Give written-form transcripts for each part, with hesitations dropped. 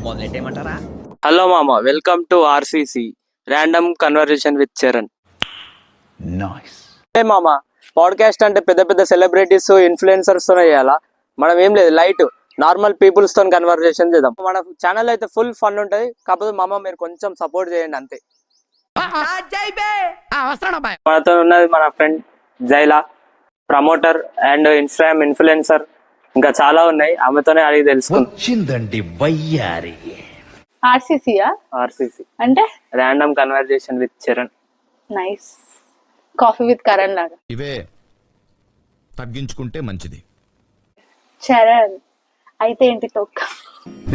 మొదలెట్టేయమంటారా? Hello మామ, welcome to RCC random conversation with Charan. ఏ మామ, పాడ్కాస్ట్ అంటే పెద్ద పెద్ద సెలబ్రిటీస్ ఇన్ఫ్లుయెన్సర్స్ తో చేయాలా? మనం ఏం లేదు, లైట్ నార్మల్ పీపుల్స్ తో కన్వర్జేషన్ చేద్దాం. మన ఛానల్ అయితే ఫుల్ ఫన్ ఉంటది. కాకపోతే మామ మీరు కొంచెం సపోర్ట్ చేయండి అంతే. మనతో ఉన్నది మన friend Jaila, promoter and instagram influencer, ఇంకా చాలా ఉన్నాయి. ఆమెతోనే అడిగి తెలుసుకుందండి వయ్యారి. ఆర్సీసీయా? ఆర్సీసీ అంటే random conversation with Charan. Nice. Coffee with Karan లాగా. ఇవే తగ్గించుకుంటే మంచిది. చరణ్ అయితే ఏంటి తొక్క?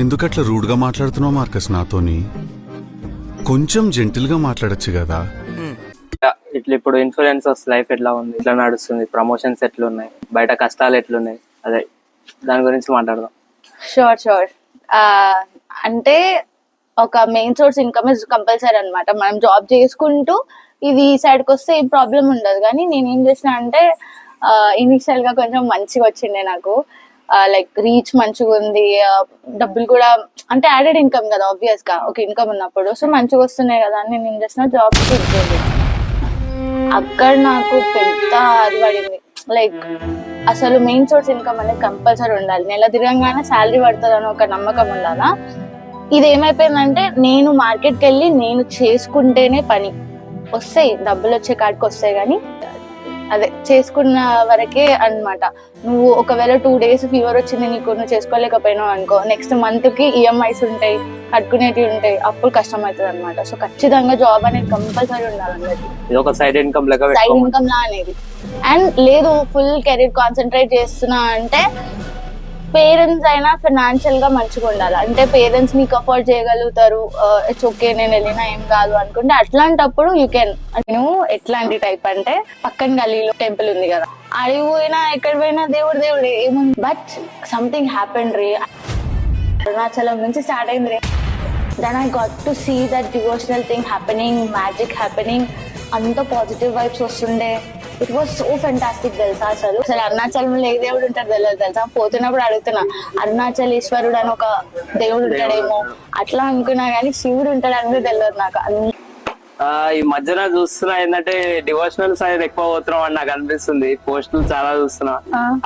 ఎందుకట్లా రూడ్ గా మాట్లాడుతున్నావు మార్కస్? నాతోని కొంచెం జెంటిల్ గా మాట్లాడొచ్చు కదా. ఇట్లా ఇప్పుడు ఇన్ఫ్లుయెన్సర్స్ లైఫ్ ఎట్లా ఉంది, ఎట్లా నడుస్తుంది, ప్రమోషన్స్ ఎట్లున్నాయి, బయట కష్టాలు ఎట్లున్నాయి, అదే దాని గురించి మాట్లాడదాం. షూర్. అంటే ఒక main source income is compulsory అనమాట. మనం జాబ్ చేసుకుంటూ ఇది సైడ్కి వస్తే ఏం ప్రాబ్లం ఉండదు. కానీ నేనేం చేసిన అంటే ఇనిషియల్ గా కొంచెం మంచిగా వచ్చిండే నాకు, లైక్ రీచ్ మంచిగా ఉంది, డబ్బులు కూడా అంటే యాడెడ్ ఇన్కమ్ కదా ఆబ్వియస్ గా, ఒక ఇన్కమ్ ఉన్నప్పుడు. సో మంచిగా వస్తున్నాయి కదా అని నేను ఏం చేసిన, జాబ్ చేసేది. అక్కడ నాకు పెద్ద అది పడింది. లైక్ అసలు మెయిన్ సోర్స్ ఇన్కమ్ అనేది కంపల్సరీ ఉండాలి. నెల తిరగంగానే శాలరీ పడుతుంది అని ఒక నమ్మకం ఉండాలా. ఇది ఏమైపోయిందంటే, నేను మార్కెట్కి వెళ్ళి నేను చేసుకుంటేనే పని వస్తాయి, డబ్బులు వచ్చే కాడికి వస్తాయి, కానీ అదే చేసుకున్న వరకే అన్నమాట. నువ్వు ఒకవేళ 2 days ఫీవర్ వచ్చింది నీకు, నువ్వు చేసుకోలేకపోయినావు అనుకో, నెక్స్ట్ మంత్ కి ఈఎంఐస్ ఉంటాయి, కట్టుకునేటివి ఉంటాయి, అప్పుడు కష్టం అవుతుంది అనమాట. సో ఖచ్చితంగా జాబ్ అనేది కంపల్సరీ ఉండాలన్నది. ఇది ఒక సైడ్ ఇన్కమ్ సైడ్ ఇన్కమ్ లా అనేది. అండ్ లేదు ఫుల్ కెరీర్ కాన్సన్ట్రేట్ చేస్తున్నా అంటే పేరెంట్స్ అయినా ఫైనాన్షియల్ గా మంచిగా ఉండాలి. అంటే పేరెంట్స్ మీకు అఫోర్డ్ చేయగలుగుతారు, ఇట్స్ ఓకే నేను వెళ్ళినా ఏం కాదు అనుకుంటే అట్లాంటప్పుడు యూ కెన్. నేను ఎట్లాంటి టైప్ అంటే, పక్కన గల్లీలో టెంపుల్ ఉంది కదా, అడిగి పోయినా ఎక్కడ పోయినా దేవుడే ఏముంది. బట్ సంథింగ్ హ్యాపెన్ రే, అరుణాచలం నుంచి స్టార్ట్ అయింది రే. Then I got to see that devotional thing happening, magic happening, అంత పాజిటివ్ వైబ్స్ వస్తుండే. ఇట్ వాస్ సో ఫెంటాస్టిక్ తెలుసా. అసలు అరుణాచలంలో ఏ దేవుడు ఉంటారు తెలియదు తెలుసా. పోతున్నప్పుడు అడుగుతున్నా, అరుణాచలేశ్వరుడు అని ఒక దేవుడు ఉంటాడేమో అట్లా అనుకున్నా, కానీ శివుడు ఉంటాడని కూడా తెలియదు నాకు. ఈ మధ్యన చూస్తున్నా ఏంటంటే డివోషనల్ సైడ్ ఎక్కువ పోతున్నాం అని నాకు అనిపిస్తుంది. పోస్టులు చాలా చూస్తున్నా.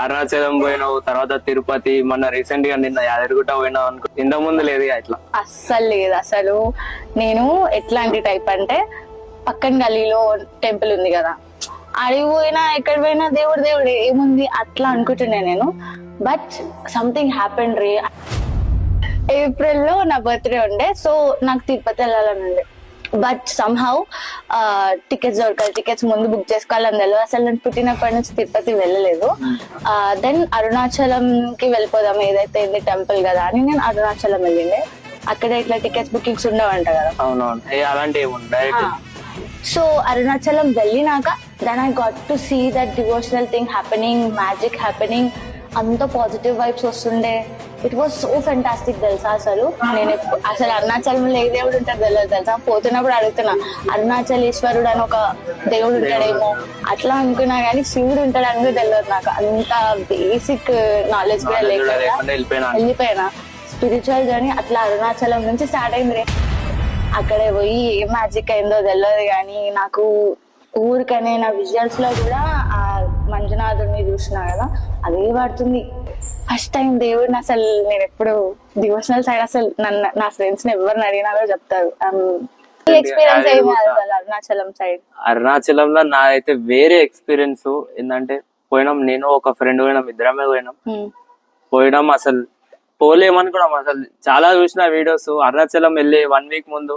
అరుణాచలం పోయినావు, తర్వాత తిరుపతి, మొన్న రీసెంట్ గా నిన్న యాదగిరిగుట్ట పోయినావు అనుకో. ఇంత ముందు లేదు అట్లా, అస్సలు లేదు. అసలు నేను ఎట్లాంటి టైప్ అంటే, పక్కన గల్లీలో టెంపుల్ ఉంది కదా, అడిగి పోయినా ఎక్కడ పోయినా దేవుడే ఏముంది అట్లా అనుకుంటున్నా నేను. But something happen ray. April లో నా బర్త్డే ఉండే, సో నాకు తిరుపతి వెళ్ళాలని ఉండే. బట్ సమ్హౌ టికెట్స్ దొరకాలి, టికెట్స్ ముందు బుక్ చేసుకోవాలని తెలియదు. అసలు నేను పుట్టినప్పటి నుంచి తిరుపతి వెళ్ళలేదు. దెన్ అరుణాచలం కి వెళ్ళిపోదాం, ఏదైతే ఏంది టెంపుల్ కదా అని నేను అరుణాచలం వెళ్ళిండే. అక్కడ ఇట్లా టికెట్స్ బుకింగ్స్ ఉండవంట కదా. అవునవును, అలాంటి సో అరుణాచలం వెళ్ళినాక then I got to see that devotional thing happening, magic happening, అంత పాజిటివ్ వైబ్స్ వస్తుండే. ఇట్ వాస్ సో ఫెంటాస్టిక్ తెలుసా. అసలు నేను అసలు అరుణాచలంలో ఏ దేవుడు ఉంటారు తెలియదు తెలుసా. పోతున్నప్పుడు అడుగుతున్నా, అరుణాచలేశ్వరుడు అని ఒక దేవుడు ఉంటాడేమో అట్లా అనుకున్నా, కానీ శివుడు ఉంటాడని కూడా తెలియదు నాకు. అంత బేసిక్ నాలెడ్జ్ కూడా లేకుండా వెళ్ళిపోయినా. స్పిరిచువల్ జర్నీ అట్లా అరుణాచలం నుంచి స్టార్ట్ అయింది రే. అక్కడే పోయి ఏ మ్యాజిక్ అయిందో తెలియదు, కానీ నాకు ఊరికనే నా విజువల్స్ లో కూడా ఆ మంజునాథుడిని చూసినా కదా, అదే పడుతుంది. ఫస్ట్ టైం దేవుడిని అసలు నేను ఎప్పుడు డివోషనల్ సైడ్ అసలు నా ఫ్రెండ్స్ ని ఎవరిని అడిగినా కూడా చెప్తారు. ఎక్స్పీరియన్స్ అయింది అరుణాచలం సైడ్. అరుణాచలంలో నా అయితే వేరే ఎక్స్పీరియన్స్ ఏంటంటే, పోయినాం నేను ఒక ఫ్రెండ్ పోయినాం, ఇద్దరమే పోయినాం. అసలు పోలేమనుకున్నాం. అసలు చాలా చూసిన వీడియోస్. అరుణాచలం వెళ్ళి 1 week ముందు,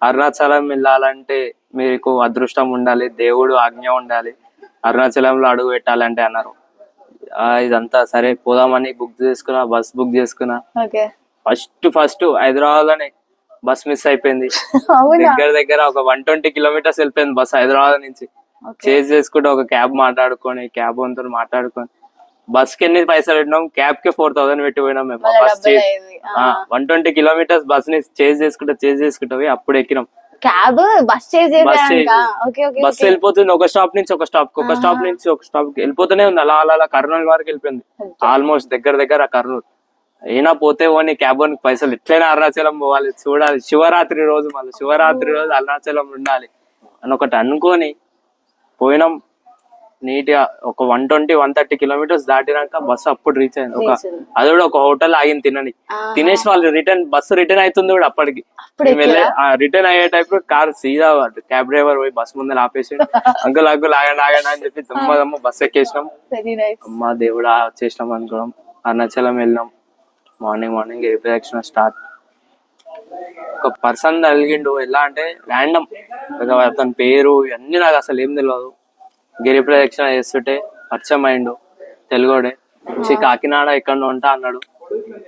అరుణాచలం వెళ్ళాలంటే మీకు అదృష్టం ఉండాలి, దేవుడు ఆజ్ఞ ఉండాలి, అరుణాచలంలో అడుగు పెట్టాలంటే అన్నారు. ఇదంతా సరే పోదామని బుక్ చేసుకున్నా, బస్ బుక్ చేసుకున్నా. ఫస్ట్ హైదరాబాద్ లోనే బస్ మిస్ అయిపోయింది. దగ్గర ఒక 120 kilometers వెళ్ళిపోయింది బస్ హైదరాబాద్ నుంచి. చేంజ్ చేసుకుంటే ఒక క్యాబ్ మాట్లాడుకొని, క్యాబ్ అంతా మాట్లాడుకొని, బస్ కి ఎన్ని పైసలు పెట్టినాం, క్యాబ్ కి 4000 పెట్టి పోయినాం మేము. బస్ 120 kilometers బస్ ని చేంజ్ చేసుకుంటా అప్పుడు ఎక్కినాం. క్యాబ్ బస్ బస్ వెళ్ళిపోతుంది ఒక స్టాప్ నుంచి ఒక స్టాప్, ఒక స్టాప్ నుంచి ఒక స్టాప్ వెళ్ళిపోతూనే ఉంది. అలా కర్నూలు వరకు వెళ్ళిపోయింది. ఆల్మోస్ట్ దగ్గర కర్నూలు. అయినా పోతే ఓని క్యాబ్ ఓనికి పైసలు ఎట్లయినా అరుణాచలం పోవాలి, చూడాలి, శివరాత్రి రోజు మళ్ళీ శివరాత్రి రోజు అరుణాచలం ఉండాలి అని ఒకటి అనుకొని పోయినాం. నీట్ గా ఒక 120-130 కిలోమీటర్స్ దాటినాక బస్సు అప్పుడు రీచ్ అయింది. అది కూడా ఒక హోటల్ ఆగింది తినేసి వాళ్ళు బస్సు రిటర్న్ అవుతుంది కూడా అప్పటికి. రిటర్న్ అయ్యే టైప్ కార్ సీదా క్యాబ్ డ్రైవర్ పోయి బస్ ముందర ఆపేసి అంకుల్ ఆగండి అని చెప్పి దమ్మ బస్సు ఎక్కేసినాం. అమ్మా దేవుడా వచ్చేసినాం అనుకున్నాం. అరుణాచలం వెళ్ళినాం. మార్నింగ్ గిరి ప్రదక్షిణ స్టార్ట్. ఒక పర్సన్ తగిలిండు. ఎలా అంటే ర్యాండమ్, అతని పేరు ఇవన్నీ నాకు అసలు ఏం తెలియదు. గిరి ప్రదక్షిణ చేస్తుంటే పరిచయం అయిండు. తెలుగుడే వచ్చి కాకినాడ ఎక్కడ ఉంటా అన్నాడు.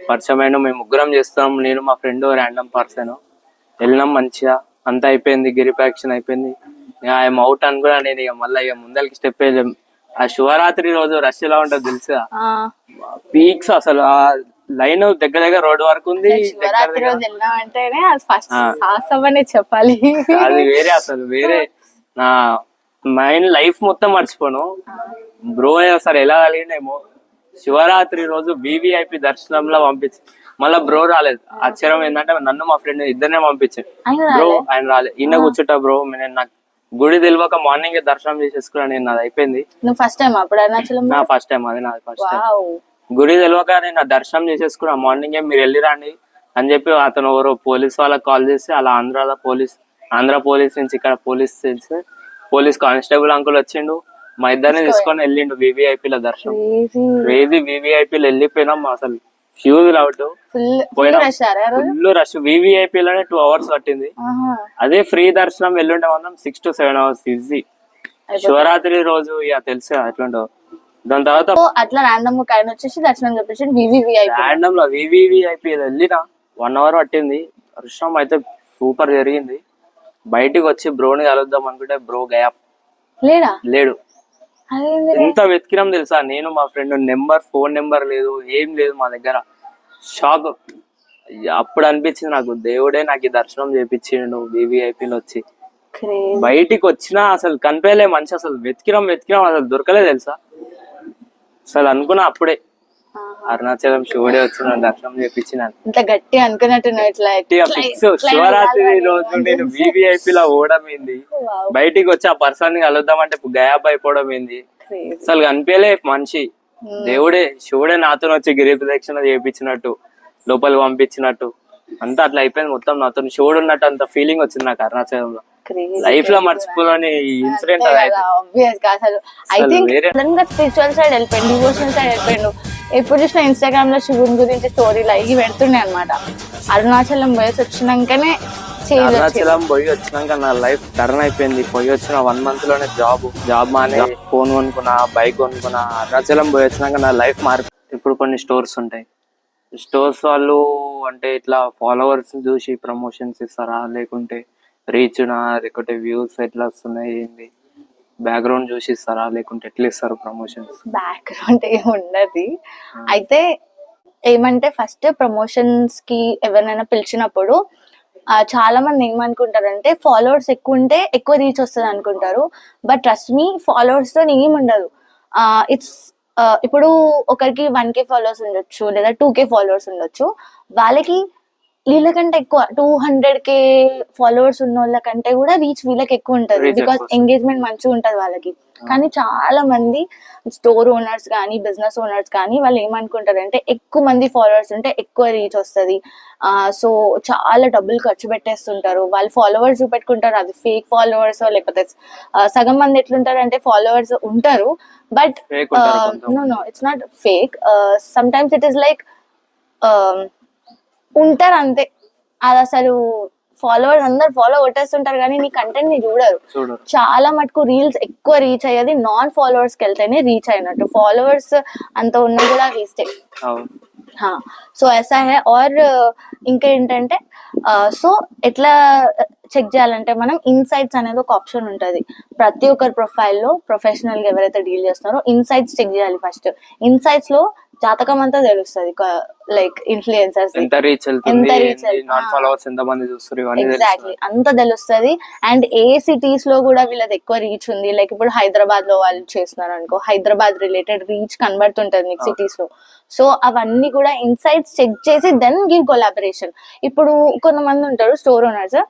పరిచయం అయిండు. మేము ముగ్గురం చేస్తున్నాం, నేను మా ఫ్రెండ్ ర్యాండమ్ పర్సన్. వెళ్ళినాం మంచిగా, అంతా అయిపోయింది. గిరి ప్రదక్షిణ అయిపోయింది. ఐఎమ్ అవుట్ అని కూడా నేను ఇక మళ్ళీ ఇక ముందరికి స్టెప్ వేయలేం. ఆ శివరాత్రి రోజు రష్ ఎలా ఉంటుంది తెలుసా, పీక్స్ అసలు. ఆ లైన్ దగ్గర రోడ్ వరకు ఉంది. చెప్పాలి అది వేరే, అసలు వేరే. నా మైండ్ లైఫ్ మొత్తం మర్చిపోను. బ్రో అసలు ఎలా కలిగినేమో. శివరాత్రి రోజు VVIP దర్శనంలో పంపించి మళ్ళా బ్రో రాలేదు. ఆశ్చర్యం ఏంటంటే నన్ను మా ఫ్రెండ్ ఇద్దరినే పంపించాడు. బ్రో ఆయన రాలేదు. ఈయన కూర్చుంటా బ్రో, నేను నాకు గుడి తెలియక మార్నింగ్ దర్శనం చేసేసుకున్నాను. నేను అది అయిపోయింది. ఫస్ట్ టైం ఫస్ట్ టైం అది నాది ఫస్ట్ టైం. గుడి తెలియక నేను దర్శనం చేసేసుకున్నా. మార్నింగ్ మీరు వెళ్ళిరండి అని చెప్పి అతను ఎవరో పోలీస్ వాళ్ళకి కాల్ చేసి అలా ఆంధ్ర పోలీస్ నుంచి ఇక్కడ పోలీస్ కానిస్టేబుల్ అంకుల్ వచ్చిండు. మా ఇద్దరిని తీసుకొని వెళ్ళిండు VVIP లో దర్శనం. VVIP లో వెళ్ళిపోయినాం. అసలు huge out full rush. VVIP లోనే 2 hours పట్టింది. అదే ఫ్రీ దర్శనం వెళ్ళుంటే మనం 6 to 7 hours ఈజీ. శివరాత్రి రోజు ఇక తెలుసు ఎట్లుంటో. దాని తర్వాత అట్లా ర్యాండమ్ వచ్చేసి దర్శనం చెప్పేసి ర్యాండమ్ లో VVIP వెళ్ళిన 1 hour పట్టింది. దర్శనం అయితే సూపర్ జరిగింది. బయటికి వచ్చి బ్రోని కలుద్దాం అనుకుంటే బ్రో గయా లేడు. ఎంత వెతికినాం తెలుసా, నేను మా ఫ్రెండ్ ఫోన్ నెంబర్ లేదు, ఏం లేదు మా దగ్గర. షాక్. అప్పుడు అనిపించింది నాకు, దేవుడే నాకు ఈ దర్శనం చేపించిండు VVIP లో వచ్చి. బయటికి వచ్చినా అసలు కనిపించలే మనిషి. అసలు వెతికినాం అసలు దొరకలే తెలుసా. అసలు అనుకున్నా అప్పుడే అరుణాచలం శివుడే వచ్చిన దర్శనం చేపించిన. ఇంత గట్టి అనుకున్నట్టు శివరాత్రి రోజు నేను VVIP లో ఓవడం ఏంది, బయటికి వచ్చి ఆ పర్సన్ కలుద్దామంటే గయాబ్ అయిపోవడం ఏంది. అసలు కనిపించలే మనిషి. దేవుడే శివుడే నాతో వచ్చి గిరి ప్రదక్షిణ చేయించినట్టు, లోపలికి పంపించినట్టు అంతా అట్లా అయిపోయింది మొత్తం. నాతో శివుడు ఉన్నట్టు అంత ఫీలింగ్ వచ్చింది నాకు అరుణాచలంలో. లైఫ్ లో మర్చిపోలేని ఇన్సిడెంట్ అసలు. ఐ థింక్ స్పిరిచువల్ సైడ్ వెళ్ళిపోయింది, డివోషనల్ సైడ్ వెళ్ళిపోయిండు. ఎప్పుడు చూసిన ఇన్స్టాగ్రామ్ లో శివుని గురించి స్టోరీలు అవి పెడుతుండే అనమాట. అరుణాచలం పోయి వచ్చినాకనే అరుణాచలం పోయి వచ్చినాక నా లైఫ్ టర్న్ అయిపోయింది. పోయి వచ్చిన 1 month లోనే జాబ్ మానే ఫోన్ కొనుక్కున్నా, బైక్ కొనుక్కున్నా. అరుణాచలం పోయి వచ్చినాక నా లైఫ్ మారి. ఇప్పుడు కొన్ని స్టోర్స్ ఉంటాయి. స్టోర్స్ వాళ్ళు అంటే ఇట్లా ఫాలోవర్స్ చూసి ప్రమోషన్స్ ఇస్తారా, లేకుంటే రీచ్ నా, లేకుంటే వ్యూస్ ఎట్లా వస్తున్నాయి ఏంది, బ్యాక్గ్రౌండ్ చూసి ఇస్తారా, లేకుంటే ఎట్లా ఇస్తారు ప్రమోషన్స్? బ్యాక్గ్రౌండ్ ఏమి ఉండదు. అయితే ఏమంటే ఫస్ట్ ప్రమోషన్స్ కి ఎవరినైనా పిలిచినప్పుడు చాలా మంది ఏమనుకుంటారంటే ఫాలోవర్స్ ఎక్కువ ఉంటే ఎక్కువ రీచ్ వస్తుంది అనుకుంటారు. బట్ ట్రస్ట్ మీ, ఫాలోవర్స్ తో ఏమి ఉండదు. ఇట్స్ ఇప్పుడు ఒకరికి 1K ఫాలోవర్స్ ఉండొచ్చు, లేదా 2K ఫాలోవర్స్ ఉండొచ్చు. వాళ్ళకి వీళ్ళకంటే ఎక్కువ 200K ఫాలోవర్స్ ఉన్న వాళ్ళ కంటే కూడా రీచ్ వీళ్ళకి ఎక్కువ ఉంటది. బికాస్ ఎంగేజ్మెంట్ మంచిగా ఉంటది వాళ్ళకి. కానీ చాలా మంది స్టోర్ ఓనర్స్ కానీ బిజినెస్ ఓనర్స్ కానీ వాళ్ళు ఏమనుకుంటారంటే ఎక్కువ మంది ఫాలోవర్స్ ఉంటే ఎక్కువ రీచ్ వస్తుంది, సో చాలా డబ్బులు ఖర్చు పెట్టేస్తుంటారు. వాళ్ళు ఫాలోవర్స్ చూపెట్టుకుంటారు, అది ఫేక్ ఫాలోవర్స్ లేకపోతే సగం మంది ఎట్లుంటారు అంటే ఫాలోవర్స్ ఉంటారు but no it's not fake. Sometimes it is like ఉంటారు అంతే. అది అసలు ఫాలోవర్స్ అందరు ఫాలో కొట్టేస్తుంటారు కానీ నీ కంటెంట్ ని చూడరు. చాలా మటుకు రీల్స్ ఎక్కువ రీచ్ అయ్యేది నాన్ ఫాలోవర్స్ కి వెళ్తేనే రీచ్ అయినట్టు. ఫాలోవర్స్ అంత ఉన్న కూడా వేస్టే. సో ऐसा है. और ఇంకా ఏంటంటే సో ఎట్లా చెక్ చేయాలంటే మనం ఇన్సైట్స్ అనేది ఒక ఆప్షన్ ఉంటది ప్రతి ఒక్కరి ప్రొఫైల్ లో. ప్రొఫెషనల్ గా ఎవరైతే డీల్ చేస్తున్నారో ఇన్సైట్స్ చెక్ చేయాలి ఫస్ట్. ఇన్సైట్స్ లో జాతకం అంతా తెలుస్తుంది, లైక్ ఇన్ఫ్లుయెన్సర్స్ ఎంత రీచ్ ఎంత వెళ్తుంది, reach వెళ్తుంది. నాన్ ఫాలోవర్స్ ఎంత మంది చూస్తారు, ఇవన్నీ ఎగ్జాక్ట్లీ అంత తెలుస్తుంది. అండ్ ఏ సిటీస్ లో కూడా వీళ్ళది ఎక్కువ రీచ్ ఉంది. లైక్ ఇప్పుడు హైదరాబాద్ లో వాళ్ళు చేస్తున్నారు అనుకో, హైదరాబాద్ రిలేటెడ్ రీచ్ కనబడుతుంటది మీకు సిటీస్ లో. సో అవన్నీ కూడా ఇన్సైట్స్ చెక్ చేసి దెన్ గివ్ కొలాబరేషన్. ఇప్పుడు కొంతమంది ఉంటారు స్టోర్ ఓనర్స్,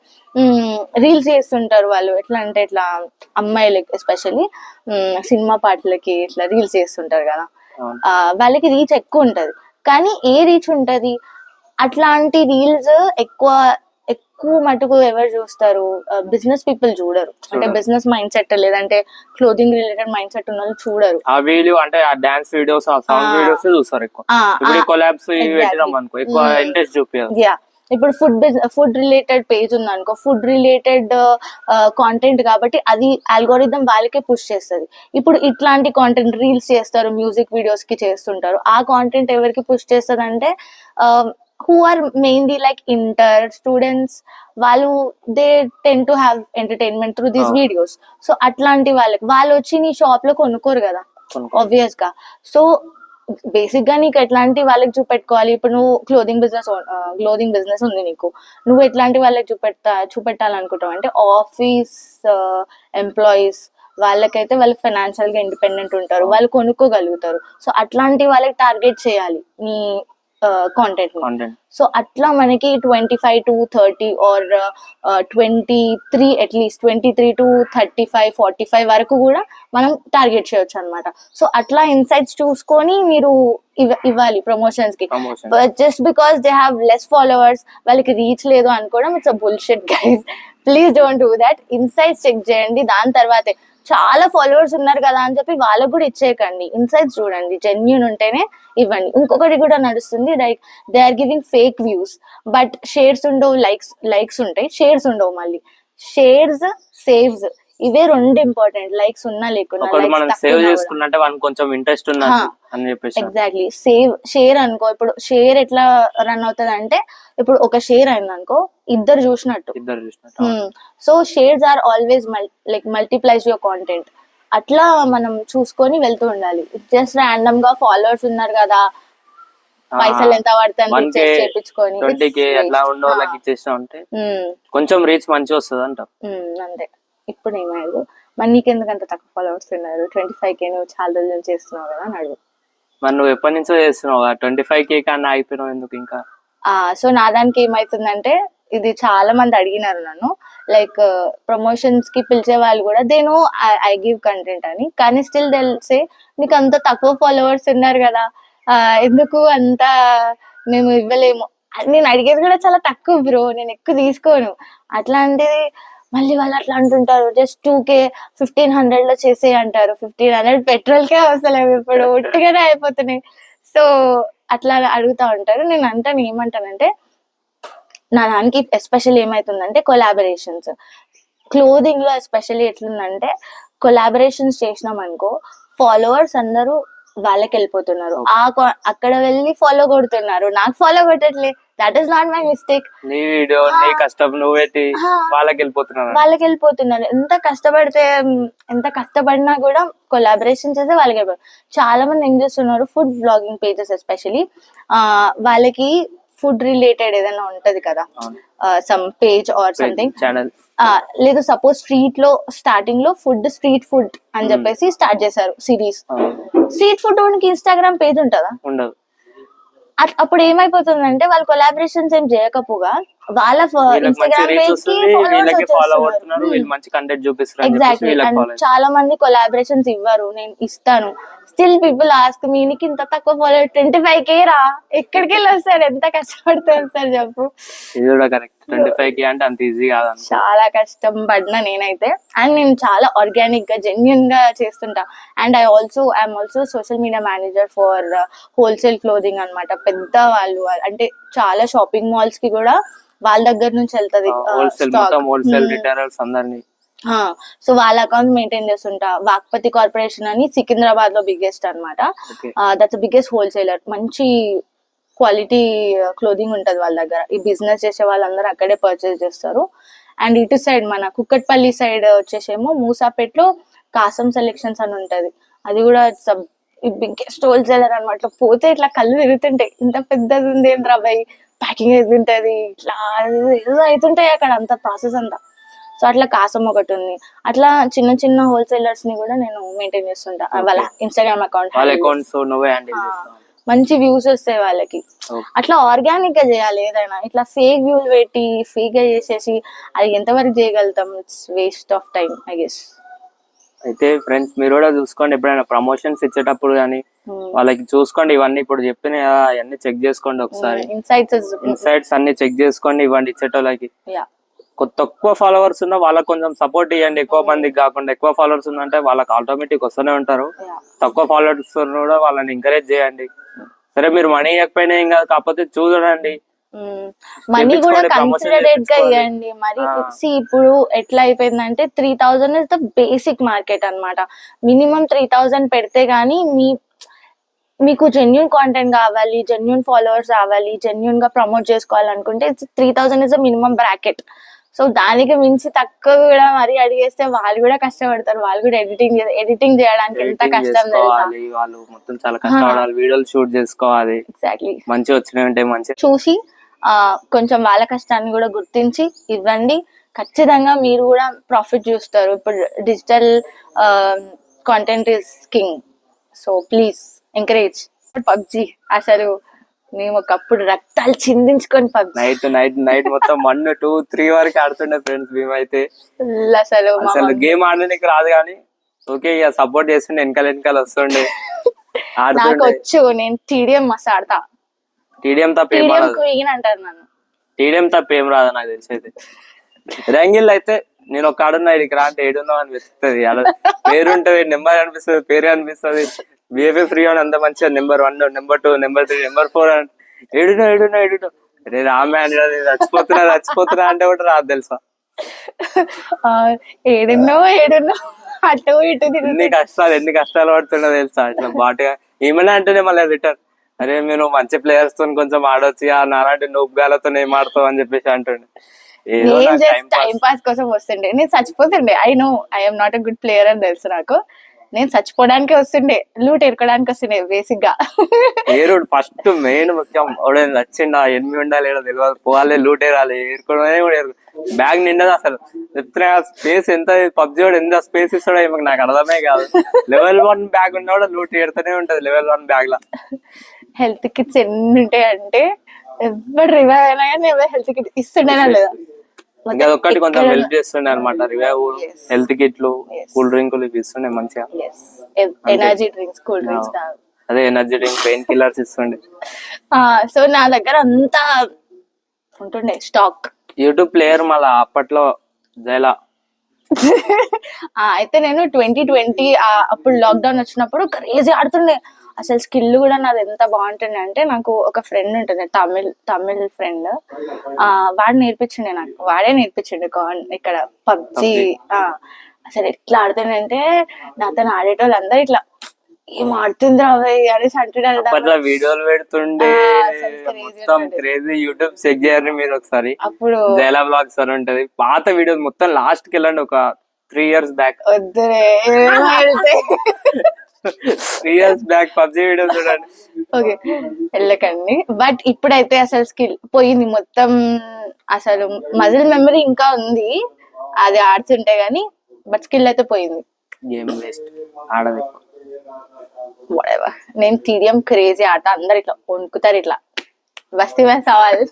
రీల్స్ చేస్తుంటారు వాళ్ళు. ఎట్లా అంటే ఇట్లా అమ్మాయిలు ఎస్పెషల్లీ సినిమా పాటలకి ఇట్లా రీల్స్ చేస్తుంటారు కదా, వాళ్ళకి రీచ్ ఎక్కువ ఉంటది. కానీ ఏ రీచ్ ఉంటది, అట్లాంటి రీల్స్ ఎక్కువ మటుకు ఎవరు చూస్తారు, బిజినెస్ పీపుల్ చూడరు. అంటే బిజినెస్ మైండ్ సెట్ లేదంటే క్లోదింగ్ రిలేటెడ్ మైండ్ సెట్ ఉన్న వాళ్ళు చూడరు. ఆ వీడియో అంటే ఆ డాన్స్ వీడియోస్, ఆ సాంగ్ వీడియోస్ చూస్తారు ఎక్కువ. ఇప్పుడు కొలాబ్స్ పెట్టినాం అనుకో ఎక్కువ ఇంట్రెస్ట్ చూపించారు. యా, ఇప్పుడు ఫుడ్ రిలేటెడ్ పేజ్ ఉంది అనుకో, ఫుడ్ రిలేటెడ్ కాంటెంట్ కాబట్టి అది ఆల్గోరిథం వాళ్ళకే పుష్ చేస్తుంది. ఇప్పుడు ఇట్లాంటి కాంటెంట్ రీల్స్ చేస్తారు, మ్యూజిక్ వీడియోస్ కి చేస్తుంటారు, ఆ కాంటెంట్ ఎవరికి పుష్ చేస్తుంది అంటే who are mainly like inter students, వాళ్ళు they ten to have entertainment through these videos. So అట్లాంటి వాళ్ళు వచ్చి నీ షాప్ లో కొనుక్కోరు కదా ఆబ్వియస్ గా. సో బేసిక్ గా నీకు ఎట్లాంటి వాళ్ళకి చూపెట్టుకోవాలి. ఇప్పుడు నువ్వు క్లోదింగ్ బిజినెస్ ఉంది నీకు, నువ్వు ఎట్లాంటి వాళ్ళకి చూపెట్టాలనుకుంటావు అంటే ఆఫీస్ ఎంప్లాయీస్ వాళ్ళకైతే వాళ్ళు ఫైనాన్షియల్ గా ఇండిపెండెంట్ ఉంటారు, వాళ్ళు కొనుక్కోగలుగుతారు. సో అట్లాంటి వాళ్ళకి టార్గెట్ చేయాలి నీ కాంటెంట్. సో అట్లా మనకి 25 to 30 ఆర్ 23 అట్లీస్ట్ 23 to 35 45 వరకు కూడా మనం టార్గెట్ చేయొచ్చు అనమాట. సో అట్లా ఇన్సైట్స్ చూసుకొని మీరు ఇవ్వాలి ప్రమోషన్స్ కి. Just because they have less followers, వాళ్ళకి రీచ్ లేదు అనుకోవడం it's a bullshit guys. Please don't do that. Insights check చేయండి, దాని తర్వాతే చాలా ఫాలోవర్స్ ఉన్నారు కదా అని చెప్పి వాళ్ళకు కూడా ఇచ్చేయకండి. ఇన్సైట్స్ చూడండి, జెన్యూన్ ఉంటేనే ఇవ్వండి. ఇంకొకటి కూడా నడుస్తుంది, like they are giving fake views but shares ఉండవు, లైక్స్ ఉంటాయి, షేర్స్ ఉండవు. మళ్ళీ షేర్స్ సేవ్స్ ఇవే రెండు ఇంపార్టెంట్. లైక్స్ ఉన్నా లేకున్నా కొంచెం ఇంట్రెస్ట్ ఎగ్జాక్ట్లీ షేర్ అనుకో. ఇప్పుడు షేర్ ఎట్లా రన్ అవుతుంది అంటే, ఇప్పుడు ఒక షేర్ అయింది అనుకో, ఇద్దరు చూసినట్టు. So shares are always like multiplies your content. అట్లా మనం చూసుకొని వెళ్తూ ఉండాలి. జస్ట్ ర్యాండమ్ గా ఫాలోవర్స్ ఉన్నారు కదా, పైసలు ఎంత పడతాయి చేపించుకొని కొంచెం రీచ్ మంచిగా వస్తుంది అంట అంతే. ఇప్పుడు ఏమయ్యారు మరి, నీకెందుకంత తక్కువ ఫాలోవర్స్ ఉన్నారు? 25K నువ్వు చాలా రోజుల నుంచి చేస్తున్నావు కదా అని అడుగు. మరి నువ్వు ఎప్పటి నుంచో చేస్తున్నావు 25K కన్నా అయిపోయినావు ఎందుకు ఇంకా? సో నా దానికి ఏమైతుందంటే, ఇది చాలా మంది అడిగినారు నన్ను, లైక్ ప్రమోషన్స్ కి పిలిచే వాళ్ళు కూడా they know I give content అని, కానీ స్టిల్ తెలిసే నీకు అంత తక్కువ ఫాలోవర్స్ ఉన్నారు కదా, ఎందుకు అంత మేము ఇవ్వలేము. నేను అడిగేది కూడా చాలా తక్కువ బ్రో, నేను ఎక్కువ తీసుకోను. అట్లాంటిది మళ్ళీ వాళ్ళు అట్లా అంటుంటారు, జస్ట్ 2K 1500 లో చేసే అంటారు. 1500 పెట్రోల్ కే అవసరం, ఇప్పుడు ఒట్టిగానే అయిపోతున్నాయి. సో అట్లా అడుగుతా ఉంటారు. నేను ఏమంటానంటే, నా దానికి ఎస్పెషల్లీ ఏమైతుందంటే కొలాబరేషన్స్, క్లోదింగ్ లో ఎస్పెషల్లీ ఎట్లుందంటే, కొలాబరేషన్స్ చేసినాం అనుకో, ఫాలోవర్స్ అందరూ వాళ్ళకి వెళ్ళిపోతున్నారు, అక్కడ వెళ్ళి ఫాలో కొడుతున్నారు, నాకు ఫాలో కొట్టట్లే. That is not my mistake. నీ వీడియో నీ కష్టం నువ్వు పెట్టి వాళ్ళకి వెళ్ళిపోతున్నారు. ఎంత కష్టపడినా కూడా కొలాబరేషన్ చేస్తే వాళ్ళకి వెళ్ళిపోతుంది. చాలా మంది ఏం చేస్తున్నారు, ఫుడ్ బ్లాగింగ్ పేజెస్ ఎస్పెషల్లీ, వాళ్ళకి ఫుడ్ రిలేటెడ్ ఏదైనా ఉంటది కదా, సమ్ పేజ్ ఆర్ సంథింగ్, లేదు సపోజ్ స్ట్రీట్ లో స్టార్టింగ్ లో స్ట్రీట్ ఫుడ్ అని చెప్పేసి స్టార్ట్ చేశారు సిరీస్. స్ట్రీట్ ఫుడ్ ఓన్కి ఇన్స్టాగ్రామ్ పేజ్ ఉంటుందా? ఉండదు. అప్పుడు ఏమైపోతుందంటే, వాళ్ళు కొలాబరేషన్స్ ఏం చేయకపోగా వాళ్ళ ఇన్స్టాగ్రామ్ పేజ్ కి ఎగ్జాక్ట్లీ. అండ్ చాలా మంది కొలాబరేషన్స్ ఇవ్వరు, నేను ఇస్తాను. స్టిల్ పీపుల్ ఆస్క్ మీ, నీకు ఇంత తక్కువ ఫాలోవర్ 25K రా, ఎక్కడికి వెళ్ళి వస్తారు, ఎంత కష్టపడతారు సార్ చెప్పు. 25K అంటే అంత ఈజీ కాదు, చాలా కష్టం పడినా నేనైతే. అండ్ నేను చాలా ఆర్గానిక్ గా జెన్యూన్ గా చేస్తుంటా. And I'm also social media manager for wholesale clothing అన్నమాట. పెద్ద వాళ్ళు అంటే చాలా షాపింగ్ మాల్స్ కి కూడా వాళ్ళ దగ్గర నుంచి వెళ్తది. సో వాళ్ళ అకౌంట్ మెయింటైన్ చేస్తుంటా. వాక్పతి కార్పొరేషన్ అని సికింద్రాబాద్ లో బిగ్గెస్ట్ అనమాట, దట్స్ బిగ్గెస్ట్ హోల్సేలర్. మంచి క్వాలిటీ క్లోదింగ్ ఉంటది వాళ్ళ దగ్గర. ఈ బిజినెస్ చేసే వాళ్ళందరూ అక్కడే పర్చేస్ చేస్తారు. అండ్ ఇటు సైడ్ మన కుక్కట్పల్లి సైడ్ వచ్చేసేమో మూసాపేటలో కాసం సెలెక్షన్స్ అని ఉంటది, అది కూడా బిగ్గెస్ట్ హోల్సేలర్ అనమాట. పోతే ఇట్లా కళ్ళు తిరుగుతుంటాయి, ఇంత పెద్దది ఉంది ఏంద్రా బాయ్, ప్యాకింగ్ అవుతుంటది, ఇట్లా ఏదో అవుతుంటాయి అక్కడ అంత ప్రాసెస్ అంతా. సో అట్లా కాసం ఒకటి ఉంది. అట్లా చిన్న చిన్న హోల్సేలర్స్ ని కూడా నేను మెయింటైన్ చేస్తుంటా. వాళ్ళ ఇన్స్టాగ్రామ్ అకౌంట్స్ నువ్వే హ్యాండిల్ చేస్తావు. మంచి వ్యూస్ వస్తాయి వాళ్ళకి. అట్లా ఆర్గానిక్ గా చేయాలి ఏదైనా. ఇట్లా ఫేక్ వ్యూస్ పెట్టి ఫేక్ గా చేసేసి అది ఎంతవరకు చేయగలుగుతాం? It's waste of time I guess. అయితే ఫ్రెండ్స్ మీరు కూడా చూసుకోండి, ఎప్పుడైనా ప్రమోషన్స్ ఇచ్చేటప్పుడు కానీ వాళ్ళకి చూసుకోండి, ఇవన్నీ ఇప్పుడు చెప్పిన అవన్నీ చెక్ చేసుకోండి ఒకసారి. ఇన్సైట్స్ అన్ని చెక్ చేసుకోండి, ఇవ్వండి ఇచ్చేటోళ్ళకి. తక్కువ ఫాలోవర్స్ ఉన్నా వాళ్ళకి కొంచెం సపోర్ట్ ఇవ్వండి, ఎక్కువ మందికి కాకుండా. ఎక్కువ ఫాలోవర్స్ ఉందంటే వాళ్ళకి ఆటోమేటిక్ వస్తూనే ఉంటారు. తక్కువ ఫాలోవర్స్ కూడా వాళ్ళని ఎంకరేజ్ చేయండి. సరే మీరు మనీ ఇవ్వకపోయినా ఏం కాదు, కాకపోతే చూడండి, మనీ కూడా కన్సిడరేట్ గా ఇవ్వండి. మరి ఇప్పుడు ఎట్లా అయిపోయిందంటే 3000 ఇస్ ద బేసిక్ మార్కెట్ అన్నమాట. మినిమం 3000 పెడితే గానీ మీకు జెన్యున్ కాంటెంట్ కావాలి, జెన్యున్ ఫాలోవర్స్ కావాలి, జెన్యున్ గా ప్రమోట్ చేసుకోవాలనుకుంటే 3000 is the minimum bracket. So దానికి మించి తక్కువ కూడా మరి అడిగేస్తే వాళ్ళు కూడా కష్టపడతారు. వాళ్ళు కూడా ఎడిటింగ్ చేయడానికి ఎంత కష్టం తెలుసా? వాళ్ళు మొత్తం చాలా కష్టపడాలి, వీడియోలు షూట్ చేసుకోవాలి. ఎగ్జాక్ట్లీ. మంచి వచ్చినాయి ఉంటే మంచి చూసి కొంచెం వాళ్ళ కష్టాన్ని కూడా గుర్తించి ఇవ్వండి. ఖచ్చితంగా మీరు కూడా ప్రాఫిట్ చూస్తారు. ఇప్పుడు digital content is king. So please encourage. PUBG అసలు మేము ఒకప్పుడు రక్తాలు చిందించుకొని పబ్జి నైట్ మొత్తం 1, 2, 3 వరకు ఆడుతుండే ఫ్రెండ్స్ మేమైతే. అసలు గేమ్ ఆడడానికి రాదు కానీ ఓకే ఇక సపోర్ట్ చేస్తుండే, వెనకాల వస్తుండే. నాకు వచ్చు, నేను టీడీఎం మస్తు ఆడతా. టీడీఎం తప్ప అంటారు నన్ను. టీడీఎం తప్ప ఏం రాదు నాకు తెలిసి. అయితే ర్యాంగిల్ అయితే నేను ఒక ఆడున్నా, ఇడికి రా అంటే ఏడుందో అనిపిస్తుంది. పేరుంటది, నెంబర్ అనిపిస్తుంది, పేరు అనిపిస్తుంది. బిఎఫ్ఎఫ్ ఫ్రీ అని అంత మంచిగా నెంబర్ 1, నెంబర్ 2, నెంబర్ 3, నెంబర్ 4 అని ఏడునో అరే రామే అని చచ్చిపోతున్నా అంటే కూడా రాదు తెలుసా. ఏడున్నో అటు ఇటు ఎన్ని కష్టాలు పడుతున్నా తెలుసా. ఇట్లా బాటుగా ఏమైనా అంటేనే మళ్ళీ రిటర్న్, అరే మీరు మంచి ప్లేయర్స్ తో కొంచెం ఆడొచ్చు, నాలాంటి నూప్ గాలతో ఏం ఆడతావు అని చెప్పేసి అంటుండే. టైం పాస్ కోసం వస్తుండే, నేను చచ్చిపోతుండే. I know I'm not a good player అని తెలుసు నాకు. నేను చచ్చిపోవడానికి వస్తుండే, లూట్ ఎరుకోవడానికి వస్తుండే బేసిక్ గా. ఫస్ట్ మెయిన్ ముఖ్యం వచ్చిండా, ఎనిమిది ఉండాలి తెలియదు, పోవాలి లూట్ ఏరాలి, ఏరుకోవడమే కూడా బ్యాగ్ నిండదు అసలు. చెప్తున్నా స్పేస్ ఎంత పబ్జి కూడా ఎంత స్పేస్ ఇస్తాడో ఏమో నాకు అర్థమే కాదు. లెవెల్ 1 బ్యాగ్ ఉన్నా కూడా లూట్ ఏడుతూనే ఉంటది లెవెల్ 1 బ్యాగ్ లా. హెల్త్ కిట్స్ ఎన్ని ఉంటాయంటే ఎవరు రివైవ్ అయినా కానీ ఎవరు హెల్త్ కిట్ ఇస్తుండేనా లేదా. ఒక్కటి కొంచెం హెల్ప్ చేస్తుండే అనమాట. రివైవ్, హెల్త్ కిట్లు, కూల్ డ్రింకులు ఇస్తుండే మంచిగా. ఎనర్జీ డ్రింక్స్, కూల్ డ్రింక్స్ కాదు, అదే ఎనర్జీ డ్రింక్, పెయిన్ కిల్లర్స్ ఇస్తుండే. సో నా దగ్గర అంతా ఉంటుండే స్టాక్. యూట్యూబ్ ప్లేయర్ మళ్ళా అప్పట్లో జైలా. అయితే నేను 2020 అప్పుడు లాక్డౌన్ వచ్చినప్పుడు క్రేజీ ఆడుతుండే. అసలు స్కిల్ కూడా నాది ఎంత బాగుంటుండే అంటే, నాకు ఒక ఫ్రెండ్ ఉంటుండే, తమిళ్ ఫ్రెండ్. వాడు నేర్పించిండే నాకు, వాడే నేర్పించిండే ఇక్కడ పబ్జి. అసలు ఎట్లా ఆడుతుండే, నాతో ఆడేటోళ్ళు అందరు ఇట్లా ఏం ఆడుతుంది రాబోయ్ అనేసి అంటుండే. వీడియోలు పెడుతుండే మొత్తం క్రేజీ. యూట్యూబ్ చెక్ చేయండి మీరు ఒకసారి, అప్పుడు జైలా బ్లాగ్స్ అని ఉంటది. పాత వీడియోస్ మొత్తం లాస్ట్ కి వెళ్ళండి, ఒక 3 years బ్యాక్. వద్దురే 3 years బ్యాక్ పబ్జి వీడియోస్ చూడండి. ఓకే వెళ్ళకండి. బట్ ఇప్పుడైతే అసలు స్కిల్ పోయింది మొత్తం. అసలు మజిల్ మెమరీ ఇంకా ఉంది అది ఆడుతుంటే గానీ, బట్ స్కిల్ అయితే పోయింది. గేమ్ వేస్ట్ ఆడదు. నేను టీడీఎం క్రేజీ ఆట, అందరు ఇట్లా వణుకుతారు, ఇట్లా బస్తీ బస్ అవ్వాలి.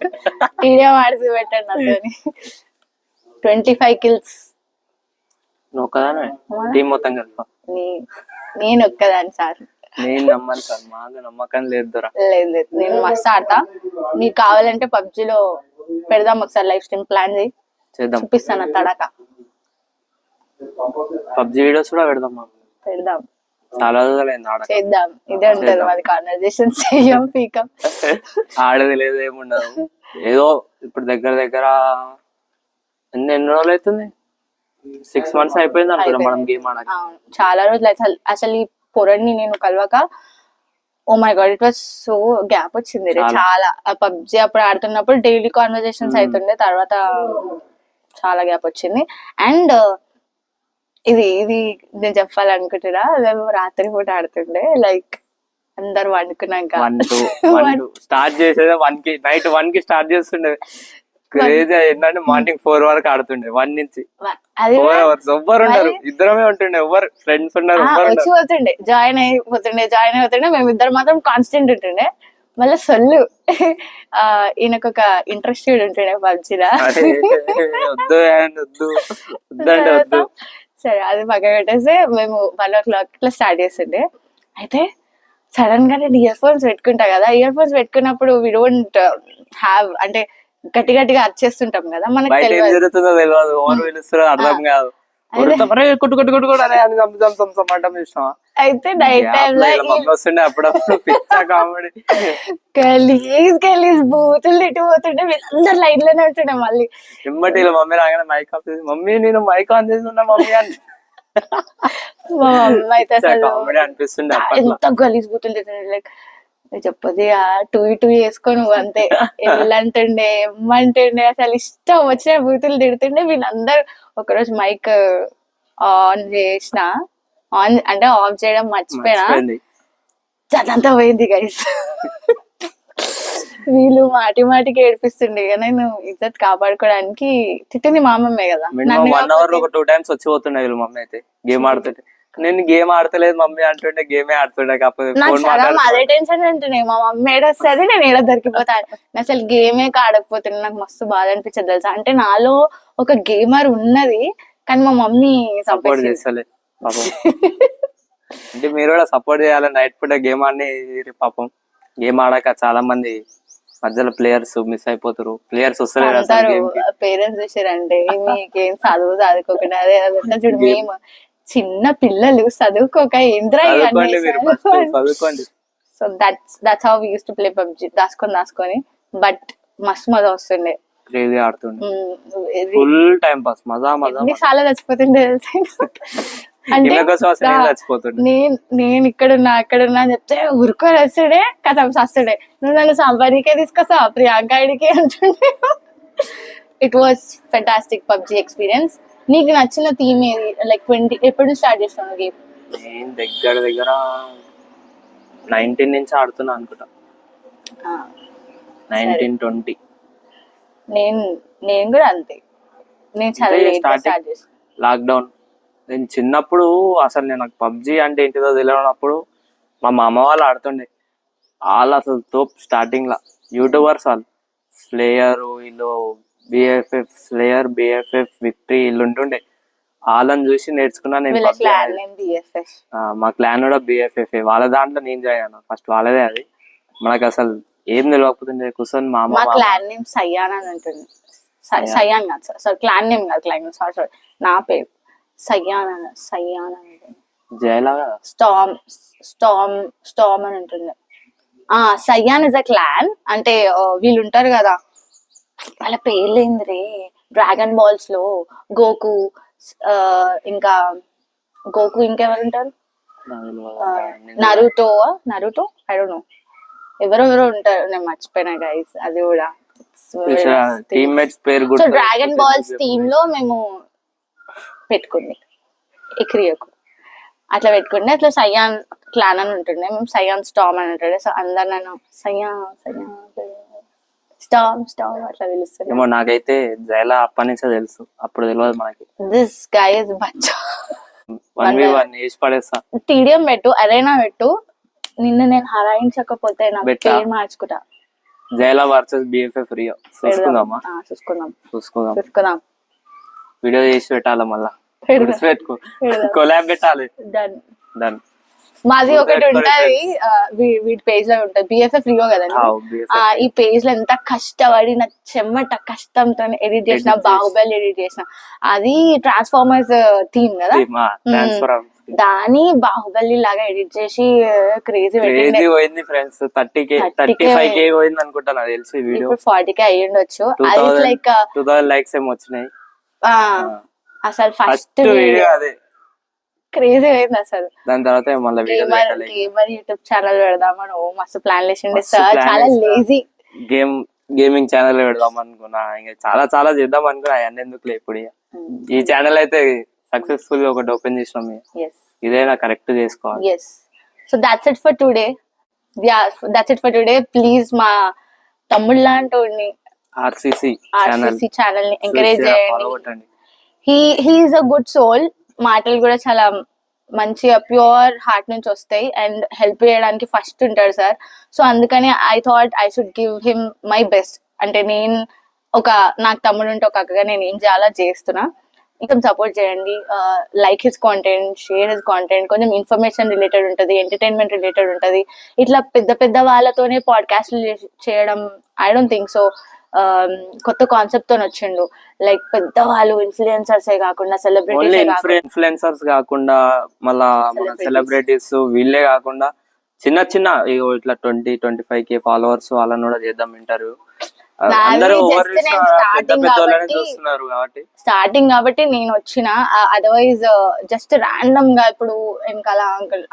టీడీఎం ఆడిసి పెట్టండి నాతోని. 25 kills. నేను ఒక్కదాన్ని సార్. నేను నమ్మను సార్, మాకు నమ్మకం లేదు. లేదు నేను మస్తు ఆడతా. మీకు కావాలంటే పబ్జిలో పెడదాం ఒకసారి, లైవ్ స్ట్రీమ్ ప్లాన్ చేద్దాం, చూపిస్తాను తడక. పబ్జి వీడియోస్ కూడా పెడదాం. చాలా చేద్దాం, ఇదే ఉంటది మాది కాన్వర్జేషన్. చెయ్యం పీకం, ఆడది లేదు ఏముండదు. ఏదో ఇప్పుడు దగ్గర ఎన్ని రోజులు అవుతుంది, 6 months అయిపోయింది అనుకుంటా మనం గేమ్ ఆడాలి. చాలా రోజులు. అసలు ఈ పొరని నేను కలవక, oh my god, it was so gap వచ్చింది చాలా. పబ్జి అప్పుడు ఆడుతున్నప్పుడు డైలీ కాన్వర్జేషన్స్ అవుతుండే, తర్వాత చాలా గ్యాప్ వచ్చింది. అండ్ ఇది నేను చెప్పాలనుకుంటున్నా. మేము రాత్రి పూట ఆడుతుండే, లైక్ అందరు వండుకున్నాక 1 స్టార్ట్ చేసేది 1 కి, నైట్ 1 కి స్టార్ట్ చేస్తుండే. క్రేజీ ఏంటంటే మార్నింగ్ 4 వరకు ఆడుతుండే. 1 నుంచి అది 4 hours. ఎవ్వరు ఉండరు, ఇద్దరమే ఉంటుండే, ఎవరు ఫ్రెండ్స్ ఉండరు, ఎవ్వరు వచ్చి పోతుండే, జాయిన్ అయిపోతుండే. మేము ఇద్దరు మాత్రం కాన్స్టెంట్ ఉంటుండే. మళ్ళీ సొల్లు ఈయనకు ఒక ఇంట్రెస్ట్ ఉంటుండే పబ్జీలా. వద్దు వద్దంటే వద్దు. సరే అది పక్కన పెట్టేస్తే మేము 1 o'clock ఇట్లా స్టార్ట్ చేస్తుండే. అయితే సడన్ గా నేను ఇయర్ ఫోన్స్ పెట్టుకుంటా కదా, ఇయర్ ఫోన్స్ పెట్టుకున్నప్పుడు వి డోంట్ హ్యావ్, అంటే గట్టిగా అరిచేస్తుంటాం కదా, మనకు బయట ఏం తెలియదు. జరుగుతుందో తెలియదు, ఎవరు పిలుస్తారో అర్థం కాదు. కొట్టు అని అంటాం చూసినావా? అయితే నైట్ టైం లో మమ్మీ వస్తుండే అప్పుడప్పుడు పిచ్చా కామెడీ. గలీజ్ బూతులు తిట్టిపోతుండే, వీళ్ళందరు లైన్ లోనే ఉంటుండే. మళ్ళీ ఎమ్మటి మమ్మీ రాగానే మైక్ ఆఫ్ చేసి, మమ్మీ నేను మైక్ ఆన్ చేస్తున్నా మమ్మీ అని మా అమ్మ అయితే అసలు కామెడీ అనిపిస్తుండే అప్పట్లో. ఎంత గలీజ్ బూతులు తిట్టిండే. లైక్ చెప్పది టూ వేసుకో నువ్వు అంతే, ఎల్లంటుండే ఎమ్మంటుండే, అసలు ఇష్టం వచ్చిన బూతులు తిడుతుండే. వీళ్ళందరూ ఒకరోజు మైక్ ఆన్ చేసిన, ఆన్ అంటే ఆఫ్ చేయడం మర్చిపోయినా, అదంతా పోయింది గైస్. వీళ్ళు మాటికి ఏడిపిస్తుండే. నేను ఇజ్జత్ కాపాడుకోవడానికి తిట్టింది మా అమ్మమ్మే కదా. 1 hour ఒక 2 times వచ్చి పోతుండే వీళ్ళు మమ్మీ అయితే గేమ్ ఆడుతుంటే. నేను గేమ్ ఆడతలేదు మమ్మీ అంటుండే, గేమే ఆడుతుండే. కాకపోతే అదే టెన్షన్ ఉంటుండే, మా మమ్మీ ఏడొస్తుంది నేను ఏడ దొరికిపోతాను. అసలు గేమే ఆడకపోతుండే. నాకు మస్తు బాధ అనిపించదు తెలుసా. అంటే నాలో ఒక గేమర్ ఉన్నది, కానీ మా మమ్మీ సపోర్ట్ చేస్తలే పాపం. అంటే మీరు కూడా సపోర్ట్ చేయాలి. నైట్ పూట గేమ్ ఆడి పాపం, గేమ్ ఆడాక చాలా మంది మధ్యలో ప్లేయర్స్ మిస్ అయిపోతారు. ప్లేయర్స్ వస్తలేరు అసలు గేమ్ కి. పేరెంట్స్ చూసారంటే మీకేం చదువుకోకుండా అదే చూడు, మేము చిన్న పిల్లలు చదువుకోక ఏంద్రా చదువుకోండి. So that's how we use to play PUBG, దాచుకొని. బట్ మస్తు మజా వస్తుండే, క్రేజీ ఆడుతుండే, ఫుల్ టైం పాస్, మజా చాలా చచ్చిపోతుండే అంటే. నేను ఇక్కడున్నా అక్కడున్నా అని చెప్తే ఊరుకొని వస్తుండే, కథ వస్తుండే. నువ్వు నన్ను సంపాదికే తీసుకొస్తావా ప్రియాంక ఐడికి అంటుండే. It was fantastic PUBG experience. నీకు నచ్చిన థీమ్ ఏది? లైక్ 20 ఎప్పుడు స్టార్ట్ చేస్తాను గేమ్? నేను దగ్గర 19 నుంచి ఆడుతున్నా అనుకుంటా, 19-20. నేను కూడా అంతే. నేను చాలా లేట్ స్టార్ట్ చేస్తాను. లాక్డౌన్ నేను చిన్నప్పుడు అసలు నాకు పబ్జి అంటే ఏంటిదో తెలియనప్పుడు మా మామ వాళ్ళు ఆడుతుండే. వాళ్ళు అసలు తోప్ స్టార్టింగ్ లా యూట్యూబర్స్ వాళ్ళు, స్లేయర్ వీళ్ళు, బిఎఫ్ఎఫ్ స్లేయర్, బిఎఫ్ఎఫ్ విక్టరీ వీళ్ళు ఉంటుండే. వాళ్ళని చూసి నేర్చుకున్నా నేను. మా క్లాన్ కూడా బిఎఫ్ఎఫ్. వాళ్ళ దాంట్లో నేను జాయిన్ అయ్యాను ఫస్ట్, వాళ్ళదే అది. మనకు అసలు ఏం తెలియకపోతుండే. కూర్చొని మా క్లాన్ నేమ్ సయ్యాన్ అని ఉంటుంది. సయ్యాన్ కాదు సార్, క్లాన్ నేమ్ కాదు, క్లాన్ నేమ్ సారీ నా పేరు సయ్యాన్ అని జయలాగా స్టామ్ అని ఉంటుంది. సయ్యాన్ ఇస్ అ క్లాన్. అంటే వీళ్ళు ఉంటారు కదా, వాళ్ళ పేర్లేంది రే, డ్రాగన్ బాల్స్ లో గోకు, ఇంకా ఇంకెవరు ఉంటారు, నరుటో ఐ డోంట్ నో, ఎవరెవరో ఉంటారు, నేను మర్చిపోయినా గైస్. అది కూడా డ్రాగన్ బాల్స్ టీమ్ లో మేము పెట్టుకుంది ఎక్రియకు అట్లా పెట్టుకుంటే, అట్లా సయ్యాన్ క్లాన్ అని ఉంటుండే. మేము సయ్యాన్ స్టామ్ అని ఉంటుండే. సో అందరు నన్ను సయ్యాన్ స్టామ్ అట్లా పిలుస్తుండే. నాకైతే జైలా అప్పటి నుంచే తెలుసు, అప్పుడు తెలియదు మనకి. This guy is Bachcha. 1v1 వేసి పడేస్తా. టీడీఎం పెట్టు, అరేనా పెట్టు, నిన్ను నేను హరాయించకపోతే నా పేరు మార్చుకుంటా. జైలా వర్సెస్ బిఎఫ్ఎఫ్ రియో చూసుకుందామా? చూసుకుందాం. వీడియో చేసి పెట్టాలి, మళ్ళా కొలాబ్ పెట్టాలి. డన్. మాది ఒకటి ఉంటది, వీడి పేజ్ లో ఉంటది, బిఎఫ్ఎఫ్ రియో కదా. ఈ పేజ్ లో ఎంత కష్టపడి నా చెమ్మట కష్టంతో ఎడిట్ చేసిన, బాహుబలి ఎడిట్ చేసిన. అది ట్రాన్స్ఫార్మర్స్ థీమ్ కదా, దాని బాహుబలి లాగా ఎడిట్ చేసి క్రేజీ పోయింది ఫ్రెండ్స్. 35K పోయింది అనుకుంటా నాకు తెలిసి. వీడియో 40K అయ్యుండొచ్చు. అది లైక్ 2000 likes ఏమో వచ్చినాయి. అసలు ఫస్ట్ వీడియో అదే క్రేజీ అయింది అసలు. దాని తర్వాత మళ్ళీ గేమర్ యూట్యూబ్ ఛానల్ పెడదామని మస్తు ప్లాన్ వేసిండే సార్. చాలా లేజీ గేమింగ్ ఛానల్ పెడదాం అనుకున్నా, ఇంకా చాలా చేద్దాం అనుకున్నా. అవన్నీ ఎందుకులే ఇప్పుడు. ఈ ఛానల్ అయితే సక్సెస్ఫుల్ గా ఒకటి ఓపెన్ చేసినాం ఎస్ ఇదైనా కరెక్ట్ చేసుకోవాలి. Yes so that's it for today. That's it for today. Please మా తమ్ముళ్ళ లాంటి ఆర్సీసీ ఛానల్ ని ఎంకరేజ్ చేయండి. ఫాలో కొట్టండి. He's a good soul. మాటలు కూడా చాలా మంచిగా ప్యూర్ హార్ట్ నుంచి వస్తాయి అండ్ హెల్ప్ చేయడానికి ఫస్ట్ ఉంటాడు సార్. సో అందుకని I thought I should give him my best. అంటే నేను నాకు తమ్ముడు ఉంటే ఒక అక్కగా నేను ఏం చేయాలో చేస్తున్నా. కొంచెం సపోర్ట్ చేయండి. Like his content, share his content. కొంచెం ఇన్ఫర్మేషన్ రిలేటెడ్ ఉంటుంది, ఎంటర్టైన్మెంట్ రిలేటెడ్ ఉంటుంది. ఇట్లా పెద్ద పెద్ద వాళ్ళతోనే పాడ్కాస్ట్లు చేయడం ఐ డోంట్ థింక్ సో. కొత్త కాన్సెప్ట్ తో వచ్చిండు. లైక్ పెద్ద వాళ్ళు ఇన్ఫ్లుయెన్సర్స్ కాకుండా ఇన్ఫ్లుయెన్సర్స్ కాకుండా మళ్ళా మన సెలబ్రిటీస్ వీళ్ళే కాకుండా చిన్న చిన్న ఇట్లా 20-25K ఫాలోవర్స్ వాళ్ళని కూడా చేద్దాం ఇంటర్వ్యూ. అందరూ చూస్తున్నారు కాబట్టి స్టార్టింగ్ కాబట్టి నేను వచ్చిన. అదర్వైజ్ జస్ట్ ర్యాండమ్ గా ఇప్పుడు వెనకాల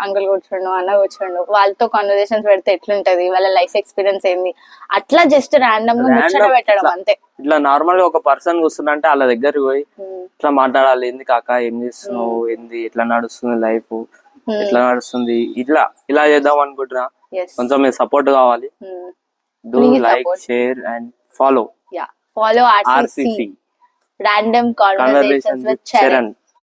అంకుల్ కూర్చోండు, అన్న కూర్చోండు, వాళ్ళతో కాన్వర్సేషన్స్ పెడితే ఎట్లుంటది, వాళ్ళ లైఫ్ ఎక్స్పీరియన్స్ ఏంది, అట్లా జస్ట్ ర్యాండమ్ గా ముచ్చట పెట్టడం అంతే. ఇట్లా నార్మల్ గా ఒక పర్సన్ కూర్చుంటే వాళ్ళ దగ్గరికి పోయి ఇట్లా మాట్లాడాలి. ఏంది కాక, ఏం చేస్తున్నావు, ఏంది, ఎట్లా నడుస్తుంది లైఫ్, ఎట్లా నడుస్తుంది, ఇలా చేద్దాం అనుకుంటున్నా. కొంచెం మీరు సపోర్ట్ కావాలి. Do like, share and follow. Yeah, follow RCC. Random Conversations with Charan.